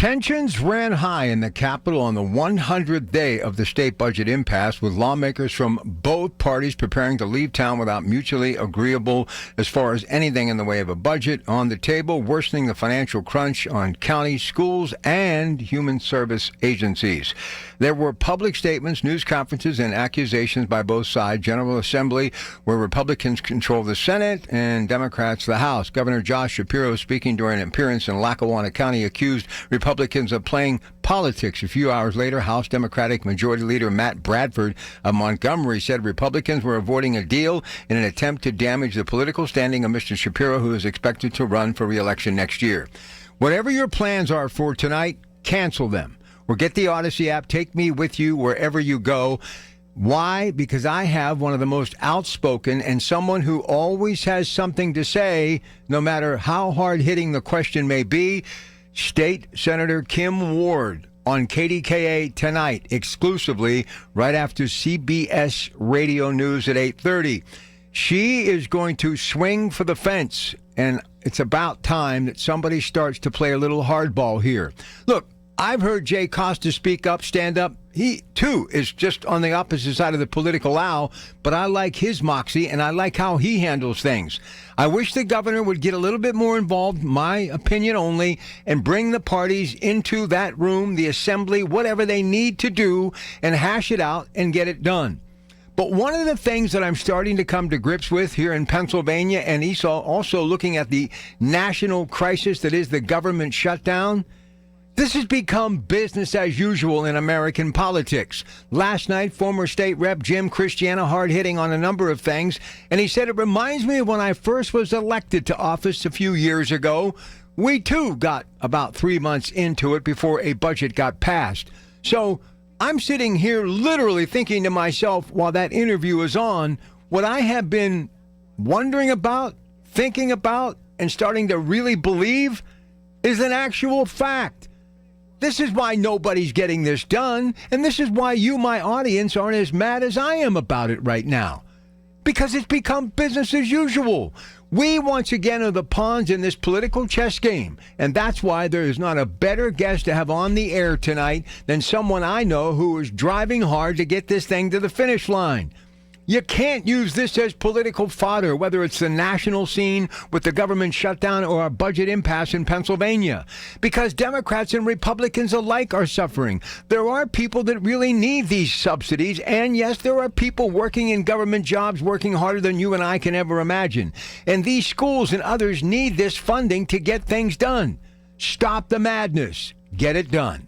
Tensions ran high in the Capitol on the 100th day of the state budget impasse, with lawmakers from both parties preparing to leave town without mutually agreeable as far as anything in the way of a budget on the table, worsening the financial crunch on counties, schools, and human service agencies. There were public statements, news conferences, and accusations by both sides. General Assembly, where Republicans control the Senate and Democrats the House. Governor Josh Shapiro, speaking during an appearance in Lackawanna County, accused Republicans of playing politics. A few hours later, House Democratic Majority Leader Matt Bradford of Montgomery said Republicans were avoiding a deal in an attempt to damage the political standing of Mr. Shapiro, who is expected to run for re-election next year. Whatever your plans are for tonight, cancel them. Or get the Odyssey app. Take me with you wherever you go. Why? Because I have one of the most outspoken and someone who always has something to say, no matter how hard-hitting the question may be. State Senator Kim Ward on KDKA tonight, exclusively right after CBS Radio News at 8:30. She is going to swing for the fence, and it's about time that somebody starts to play a little hardball here. Look, I've heard Jay Costa speak up, stand up. He, too, is just on the opposite side of the political aisle, but I like his moxie, and I like how he handles things. I wish the governor would get a little bit more involved, my opinion only, and bring the parties into that room, the assembly, whatever they need to do, and hash it out and get it done. But one of the things that I'm starting to come to grips with here in Pennsylvania, and also looking at the national crisis that is the government shutdown, this has become business as usual in American politics. Last night, former state rep Jim Christiana hard-hitting on a number of things, and he said, it reminds me of when I first was elected to office a few years ago. We, too, got about 3 months into it before a budget got passed. So I'm sitting here literally thinking to myself while that interview is on, what I have been wondering about, thinking about, and starting to really believe is an actual fact. This is why nobody's getting this done, and this is why you, my audience, aren't as mad as I am about it right now. Because it's become business as usual. We, once again, are the pawns in this political chess game, and that's why there is not a better guest to have on the air tonight than someone I know who is driving hard to get this thing to the finish line. You can't use this as political fodder, whether it's the national scene with the government shutdown or a budget impasse in Pennsylvania, because Democrats and Republicans alike are suffering. There are people that really need these subsidies, and yes, there are people working in government jobs working harder than you and I can ever imagine. And these schools and others need this funding to get things done. Stop the madness. Get it done.